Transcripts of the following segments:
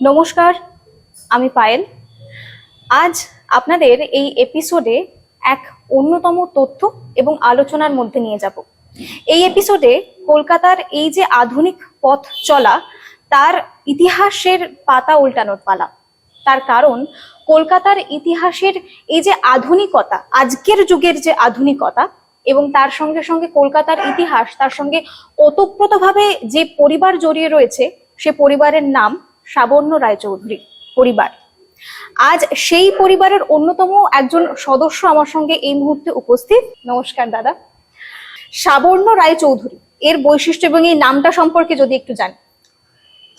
নমস্কার, আমি পায়েল। আজ আপনাদের এই এপিসোডে এক অন্যতম তথ্য এবং আলোচনার মধ্যে নিয়ে যাব। এই এপিসোডে কলকাতার এই যে আধুনিক পথ চলা, তার ইতিহাসের পাতা উল্টানোর পালা। তার কারণ, কলকাতার ইতিহাসের এই যে আধুনিকতা, আজকের যুগের যে আধুনিকতা, এবং তার সঙ্গে সঙ্গে কলকাতার ইতিহাস, তার সঙ্গে ওতপ্রোতভাবে যে পরিবার জড়িয়ে রয়েছে, সে পরিবারের নাম সাবর্ণ রায়চৌধুরী পরিবার। আজ সেই পরিবারের অন্যতম একজন সদস্য আমার সঙ্গে এই মুহূর্তে উপস্থিত। নমস্কার দাদা। সাবর্ণ রায়চৌধুরী এর বৈশিষ্ট্য এবং এই নামটা সম্পর্কে যদি একটু জানি।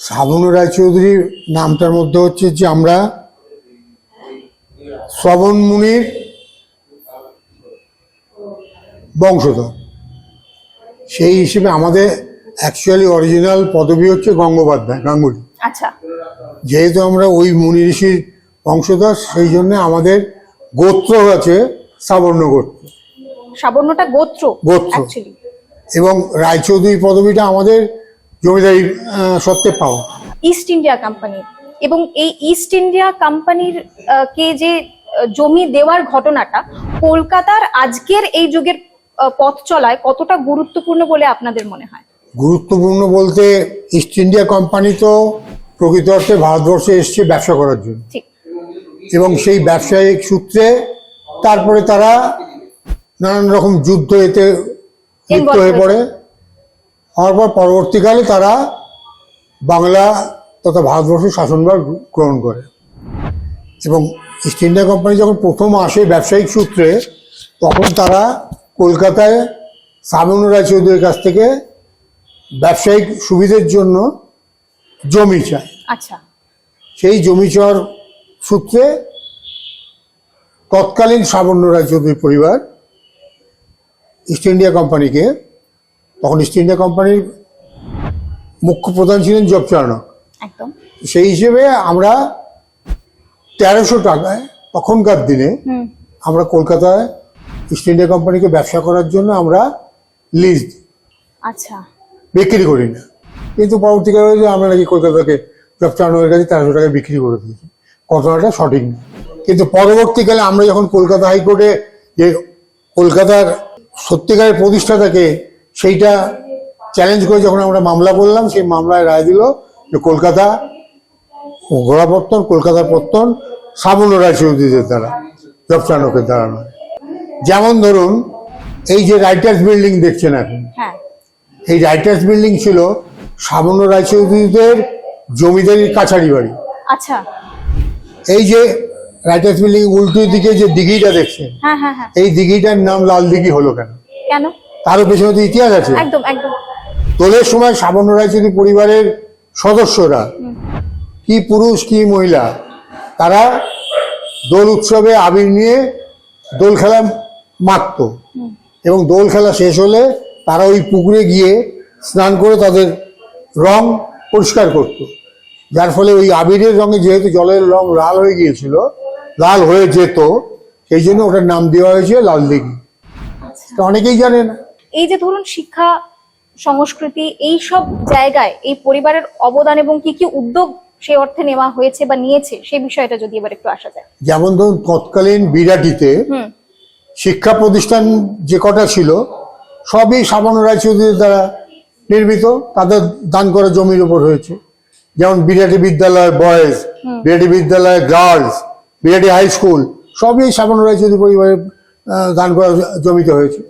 সাবর্ণ রায়চৌধুরীর নামটার মধ্যে হচ্ছে যে আমরা শ্রবণ মুনির বংশধর, সেই হিসেবে আমাদের অ্যাকচুয়ালি অরিজিনাল পদবি হচ্ছে গঙ্গোপাধ্যায়, গাঙ্গুলি। আচ্ছা, যেহেতু আমরা ওই মুনি ঋষির বংশধর, সেই জন্য আমাদের গোত্র আছে সাবর্ণ গোত্র। সাবর্ণটা গোত্র গোত্র। অ্যাকচুয়ালি। এবং রায়চৌধুরী পদবিটা আমাদের জমিদারি সত্ত্বে পাওয়া। ইস্ট ইন্ডিয়া কোম্পানি, এবং এই ইস্ট ইন্ডিয়া কোম্পানির কে যে জমি দেওয়ার ঘটনাটা কলকাতার আজকের এই যুগের পথ চলায় কতটা গুরুত্বপূর্ণ বলে আপনাদের মনে হয়? গুরুত্বপূর্ণ বলতে, ইস্ট ইন্ডিয়া কোম্পানি তো প্রকৃত অর্থে ভারতবর্ষে এসছে ব্যবসা করার জন্য, ঠিক। এবং সেই ব্যবসায়িক সূত্রে তারপরে তারা নানান রকম যুদ্ধ এতে লিপ্ত হয়ে পড়ে। হওয়ার পর পরবর্তীকালে তারা বাংলা তথা ভারতবর্ষের শাসনভার গ্রহণ করে। এবং ইস্ট ইন্ডিয়া কোম্পানি যখন প্রথম আসে ব্যবসায়িক সূত্রে, তখন তারা কলকাতায় সাবর্ণ রায়চৌধুরীর কাছ থেকে ব্যবসায়িক সুবিধের জন্য জমি চায়। আচ্ছা। সেই জমি চাওয়ার সূত্রে তৎকালীন সাবর্ণ রায়চৌধুরী পরিবার ইস্ট ইন্ডিয়া কোম্পানিকে, তখন ইস্ট ইন্ডিয়া কোম্পানির মুখ্য প্রধান ছিলেন জবচারণক, একদম সেই হিসেবে আমরা 1300 টাকায় তখনকার দিনে আমরা কলকাতায় ইস্ট ইন্ডিয়া কোম্পানিকে ব্যবসা করার জন্য আমরা লিজ দিই। আচ্ছা। বিক্রি করি না, কিন্তু পরবর্তীকালে আমরা নাকি কলকাতাকে জবচারণকের কাছে 1300 টাকায় বিক্রি করে দিয়েছি। ঘটনাটা সঠিক না, কিন্তু পরবর্তীকালে আমরা যখন কলকাতা হাইকোর্টে যে কলকাতার সত্যিকারের প্রতিষ্ঠাতাকে সেইটা চ্যালেঞ্জ করে যখন আমরা মামলা করলাম, সেই মামলায় রায় দিল যে কলকাতা গোড়াপত্তন, কলকাতার পত্তন সাবর্ণ রায়চৌধুরীদের দ্বারা, জবচারণকের দ্বারা নয়। যেমন ধরুন, এই যে রাইটার্স বিল্ডিং দেখছেন এখন, হ্যাঁ, এই রাইটার্স বিল্ডিং ছিল সাবর্ণ রায়চৌধুরীদের জমিদারির কাছারি বাড়ি। আচ্ছা। এই যে রাইটার্স বিল্ডিং উল্টো দিকে যে দিঘিটা দেখছেন, হ্যাঁ হ্যাঁ হ্যাঁ। এই দিঘিটার নাম লাল দিঘি হলো কেন? কেন? তারও পেছনে তো ইতিহাস আছে। একদম একদম। দোলের সময় সাবর্ণ রায়চৌধুরী পরিবারের সদস্যরা, কি পুরুষ কি মহিলা, তারা দোল উৎসবে আবির নিয়ে দোল খেলা মাতত, এবং দোল খেলা শেষ হলে তারা ওই পুকুরে গিয়ে স্নান করে তাদের রং পরিষ্কার করত। যার ফলে ওই আবিরের রঙে, যেহেতু জলের রং লাল হয়ে গিয়েছিল, লাল হয়ে যেত, সেই জন্য ওটার নাম দেওয়া হয়েছে লাল দিঘি। তো অনেকেই জানে না। এই যে ধরুন শিক্ষা, সংস্কৃতি, এই সব জায়গায় এই পরিবারের অবদান এবং কি কি উদ্যোগ সেই অর্থে নেওয়া হয়েছে বা নিয়েছে, সেই বিষয়টা যদি এবার একটু আসা যায়। যেমন ধরুন, তৎকালীন বিরাটিতে শিক্ষা প্রতিষ্ঠান যে কটা ছিল, সবই সাবর্ণ রায়চৌধুরীর দ্বারা নির্মিত, তাদের দান করা জমির উপর হয়েছে। যেমন বিরাটি বিদ্যালয় বয়েজ, বিরাটি বিদ্যালয় গার্লস, বিরাটি হাই স্কুল, সবই সাবর্ণ রায়চৌধুরী পরিবারের দান করা জমিতে হয়েছে।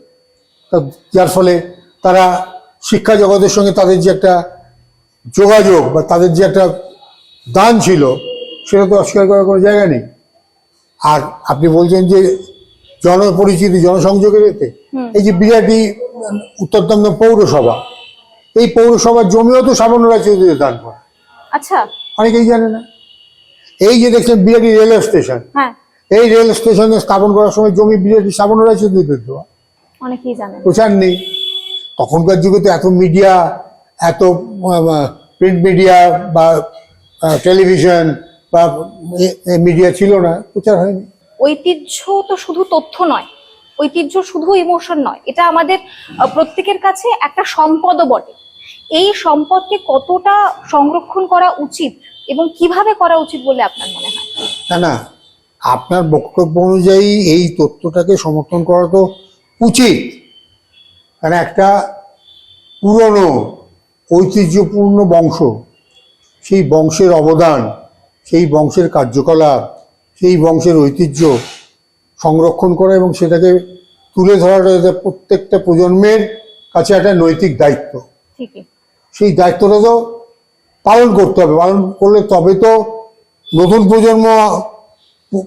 যার ফলে তারা শিক্ষা জগতের সঙ্গে তাদের যে একটা যোগাযোগ বা তাদের যে একটা দান ছিল, সেটা তো অস্বীকার করার কোনো জায়গা নেই। আর আপনি বলছেন যে জনপরিচিতি, জনসংযোগের এতে, এই যে বিরাটি উত্তর দমদম পৌরসভা, এই পৌরসভার জমিও তো সাবর্ণ রায়চৌধুরীদের দান করে। আচ্ছা। অনেকেই জানে না। এই যে দেখলেন বিরাটি রেলওয়ে স্টেশন, হ্যাঁ, এই রেল স্টেশনে স্থাপন করার সময় জমি বিরাটি সাবর্ণ রায়চৌধুরীদের দেওয়া, অনেকেই জানেন। প্রচার নেই। তখনকার যুগে তো এত মিডিয়া, এত প্রিন্ট মিডিয়া বা টেলিভিশন বা মিডিয়া ছিল না, প্রচার হয়নি। ঐতিহ্য তো শুধু তথ্য নয়, ঐতিহ্য শুধু ইমোশন নয়, এটা আমাদের প্রত্যেকের কাছে একটা সম্পদও বটে। এই সম্পদকে কতটা সংরক্ষণ করা উচিত এবং কিভাবে করা উচিত বলে আপনার মনে হয়? না না, আপনার বক্তব্য অনুযায়ী এই তথ্যটাকে সমর্থন করা তো উচিত, কারণ একটা পুরনো ঐতিহ্যপূর্ণ বংশ, সেই বংশের অবদান, সেই বংশের কার্যকলাপ, সেই বংশের ঐতিহ্য সংরক্ষণ করা এবং সেটাকে তুলে ধরাটা এটা প্রত্যেকটা প্রজন্মের কাছে একটা নৈতিক দায়িত্ব। ঠিকই। সেই দায়িত্বটা তো পালন করতে হবে, পালন করলে তবে তো নতুন প্রজন্ম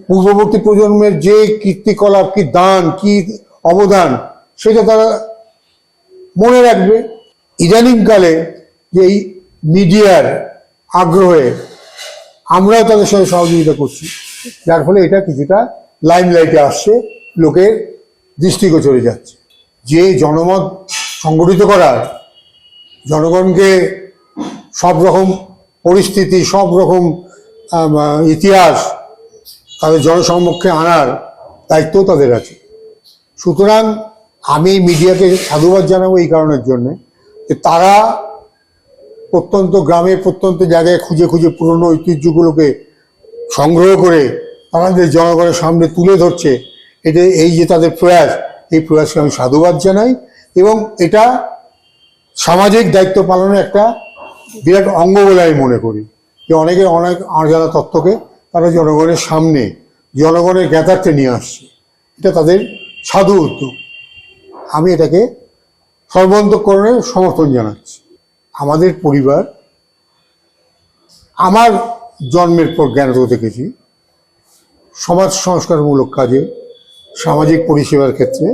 পূর্ববর্তী প্রজন্মের যে কীর্তিকলাপ, কি দান, কি অবদান, সেটা তারা মনে রাখবে। ইদানিংকালে যে এই মিডিয়ার আগ্রহে আমরাও তাদের সঙ্গে সহযোগিতা করছি, যার ফলে এটা কিছুটা লাইমলাইটে আসছে, লোকের দৃষ্টিগোচরে যাচ্ছে। যে জনমত সংগঠিত করার, জনগণকে সব রকম পরিস্থিতি, সব রকম ইতিহাস তাদের জনসমক্ষে আনার দায়িত্ব তাদের আছে। সুতরাং আমি মিডিয়াকে সাধুবাদ জানাবো এই কারণের জন্যে যে তারা প্রত্যন্ত গ্রামে, প্রত্যন্ত জায়গায় খুঁজে খুঁজে পুরনো ঐতিহ্যগুলোকে সংগ্রহ করে আমাদের জনগণের সামনে তুলে ধরছে। এটা এই যে তাদের প্রয়াস, এই প্রয়াসকে আমি সাধুবাদ জানাই এবং এটা সামাজিক দায়িত্ব পালনের একটা বিরাট অঙ্গ বলে আমি মনে করি। যে অনেকে অনেক অজানা তথ্যকে তারা জনগণের সামনে, জনগণের জ্ঞাতার্থে নিয়ে আসছে, এটা তাদের সাধু উদ্যোগ। আমি এটাকে সর্বান্তঃকরণে সমর্থন জানাচ্ছি। আমাদের পরিবার, আমার জন্মের পর জ্ঞানত দেখেছি সমাজ সংস্কারমূলক কাজে, সামাজিক পরিষেবার ক্ষেত্রে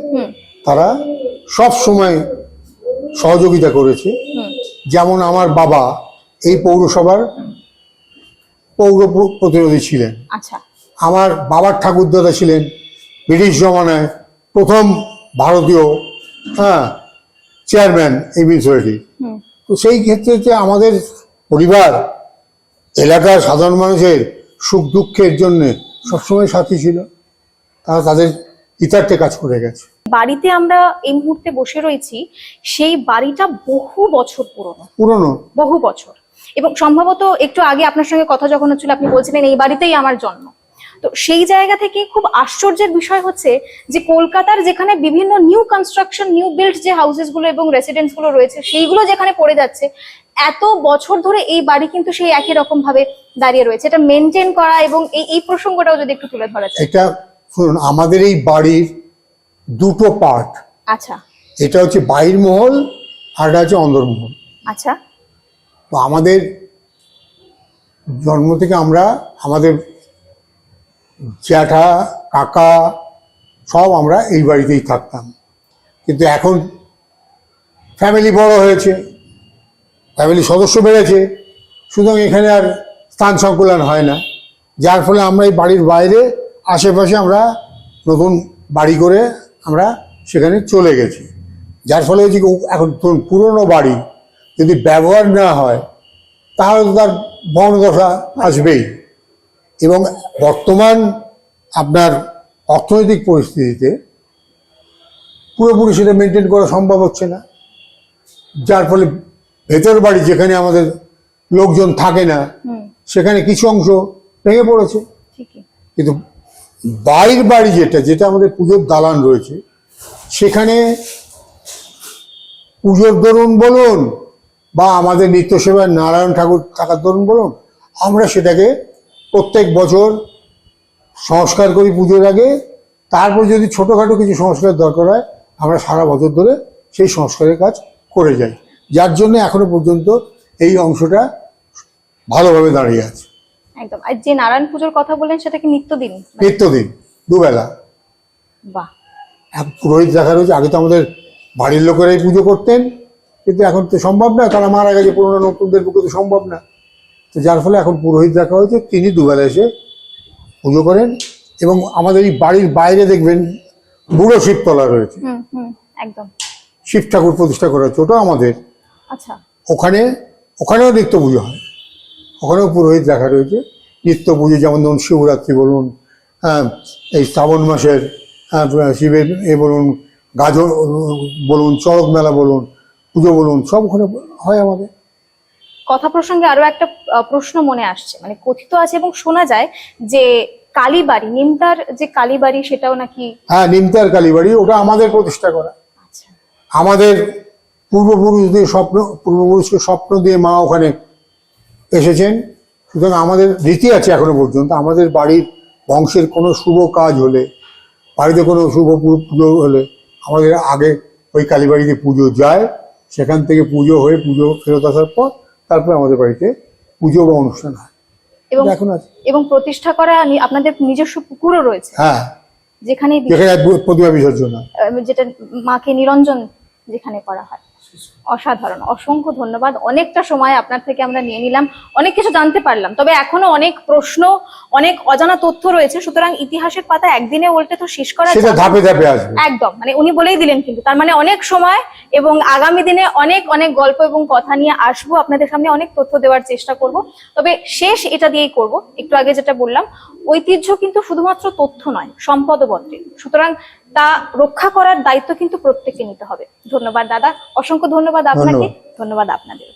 তারা সব সময় সহযোগিতা করেছে। যেমন আমার বাবা এই পৌরসভার পৌর প্রতিনিধি ছিলেন। আচ্ছা। আমার বাবার ঠাকুরদাদা ছিলেন ব্রিটিশ জমানায় প্রথম ভারতীয় চেয়ারম্যান এই মিউনিসিপ্যালিটি। তো সেই ক্ষেত্রে যে আমাদের পরিবার এলাকার সাধারণ মানুষের সুখ দুঃখের জন্য সবসময় সাথী ছিল, তারা তাদের হিতার্থে কাজ করে গেছে। বাড়িতে আমরা এই মুহূর্তে বসে রয়েছি, সেই বাড়িটা বহু বছর পুরনো, বহু বছর। এবং সম্ভবত একটু আগে আপনার সঙ্গে কথা যখন হচ্ছিল আপনি বলছিলেন এই বাড়িতেই আমার জন্ম। তো সেই জায়গা থেকে খুব আশ্চর্যের বিষয় হচ্ছে যে কলকাতার যেখানে বিভিন্ন নিউ কনস্ট্রাকশন, নিউ বিল্ড যে হাউসেস গুলো এবং রেসিডেন্স গুলো রয়েছে, সেইগুলো যেখানে পড়ে যাচ্ছে, এত বছর ধরে এই বাড়ি কিন্তু সেই একই রকম ভাবে দাঁড়িয়ে রয়েছে। এটা মেনটেন করা এবং এই প্রসঙ্গটাও যদি একটু তুলে ধরা যায়। এটা শুনুন, আমাদের এই বাড়ির দুটো পার্ট। আচ্ছা। এটা হচ্ছে বাহির মহল আর এটা হচ্ছে অন্দরমহল। আচ্ছা। তো আমাদের জন্ম থেকে আমরা, আমাদের জ্যাঠা, কাকা সব আমরা এই বাড়িতেই থাকতাম। কিন্তু এখন ফ্যামিলি বড় হয়েছে, ফ্যামিলি সদস্য বেড়েছে, সুতরাং এখানে আর স্থান সংকুলন হয় না, যার ফলে আমরা এই বাড়ির বাইরে আশেপাশে আমরা নতুন বাড়ি করে আমরা সেখানে চলে গেছি। যার ফলে হচ্ছে এখন পুরনো বাড়ি যদি ব্যবহার না হয় তাহলে তো তার বনদশা আসবেই। এবং বর্তমান আপনার অর্থনৈতিক পরিস্থিতিতে পুরোপুরি সেটা মেনটেন করা সম্ভব হচ্ছে না, যার ফলে ভেতর বাড়ি যেখানে আমাদের লোকজন থাকে না সেখানে কিছু অংশ ভেঙে পড়েছে। কিন্তু বাইরের বাড়ি যেটা আমাদের পুজোর দালান রয়েছে, সেখানে পুজোর দরুন বলুন বা আমাদের নিত্য সেবায় নারায়ণ ঠাকুর থাকার দরুন বলুন, আমরা সেটাকে প্রত্যেক বছর সংস্কার করি পুজোর আগে। তারপর যদি ছোটোখাটো কিছু সংস্কার দরকার হয় আমরা সারা বছর ধরে সেই সংস্কারের কাজ করে যাই, যার জন্য এখনো পর্যন্ত এই অংশটা ভালোভাবে দাঁড়িয়ে আছে। একদম। আর যে নারায়ণ পুজোর কথা বললেন সেটা কি নিত্যদিন? নিত্যদিন, দুবেলা। বাহ। পুরোহিত দেখা রয়েছে। আগে তো আমাদের বাড়ির লোকেরাই পুজো করতেন, কিন্তু এখন তো সম্ভব না, তারা মারা গেছে, পুরোনো নতুনদের পক্ষে তো সম্ভব না। তো যার ফলে এখন পুরোহিত রাখা হয়েছে, তিনি দুবেলা এসে পুজো করেন। এবং আমাদের এই বাড়ির বাইরে দেখবেন বুড়ো শিবতলা রয়েছে, একদম শিব ঠাকুর প্রতিষ্ঠা করা হচ্ছে, ওটাও আমাদের। আচ্ছা। ওখানেও নিত্য পুজো হয়, ওখানেও পুরোহিত রাখা রয়েছে। নিত্য পুজো যেমন ধরুন শিবরাত্রি বলুন, এই শ্রাবণ মাসের শিবের বলুন, গাজর বলুন, চড়ক মেলা বলুন, পুজো বলুন, সব ওখানে হয় আমাদের। কথা প্রসঙ্গে আরো একটা প্রশ্ন মনে আসছে, মানে কথিত আছে এবং শোনা যায় যে কালীবাড়ি, নিমতার যে কালীবাড়ি সেটাও নাকি। হ্যাঁ, নিমতার কালীবাড়ি, ওটা আমাদের প্রতিষ্ঠা করা। আচ্ছা। আমাদের পূর্বপুরুষকে স্বপ্ন দিয়ে মা ওখানে এসেছেন। সুতরাং আমাদের রীতি আছে এখনো পর্যন্ত, আমাদের বাড়ির বংশের কোনো শুভ কাজ হলে, বাড়িতে কোনো শুভ পুজো হলে আমাদের আগে ওই কালীবাড়িতে পুজো যায়। সেখান থেকে পুজো হয়ে পুজো ফেরত আসার পর তারপরে আমাদের বাড়িতে পুজো বা অনুষ্ঠান হয়। এবং এখন আছে। এবং প্রতিষ্ঠা করা আপনাদের নিজস্ব পুকুরও রয়েছে, হ্যাঁ, যেখানে যেখানে প্রতিমা বিসর্জন হয়। যেটা মাকে নিরঞ্জন যেখানে করা হয়। অসাধারণ, অসংখ্য ধন্যবাদ। অনেকটা সময় আপনার থেকে আমরা নিয়ে নিলাম, অনেক কিছু জানতে পারলাম, তবে এখনো অনেক প্রশ্ন, অনেক অজানা তথ্য রয়েছে। সুতরাং ইতিহাসের পাতা একদিনে উল্টে তো শেষ করা সেটা যাবে না। ধাপে ধাপে আসবে। একদম, মানে উনি বলেই দিলেন, কিন্তু তার মানে অনেক সময় এবং আগামী দিনে অনেক অনেক গল্প এবং কথা নিয়ে আসবো আপনাদের সামনে, অনেক তথ্য দেওয়ার চেষ্টা করব। তবে শেষ এটা দিয়েই করব, একটু আগে যেটা বললাম, ঐতিহ্য কিন্তু শুধুমাত্র তথ্য নয়, সম্পদও বটে। সুতরাং তা রক্ষা করার দায়িত্ব কিন্তু প্রত্যেককে নিতে হবে। ধন্যবাদ দাদা, অসংখ্য ধন্যবাদ আপনাকে, ধন্যবাদ আপনাদের।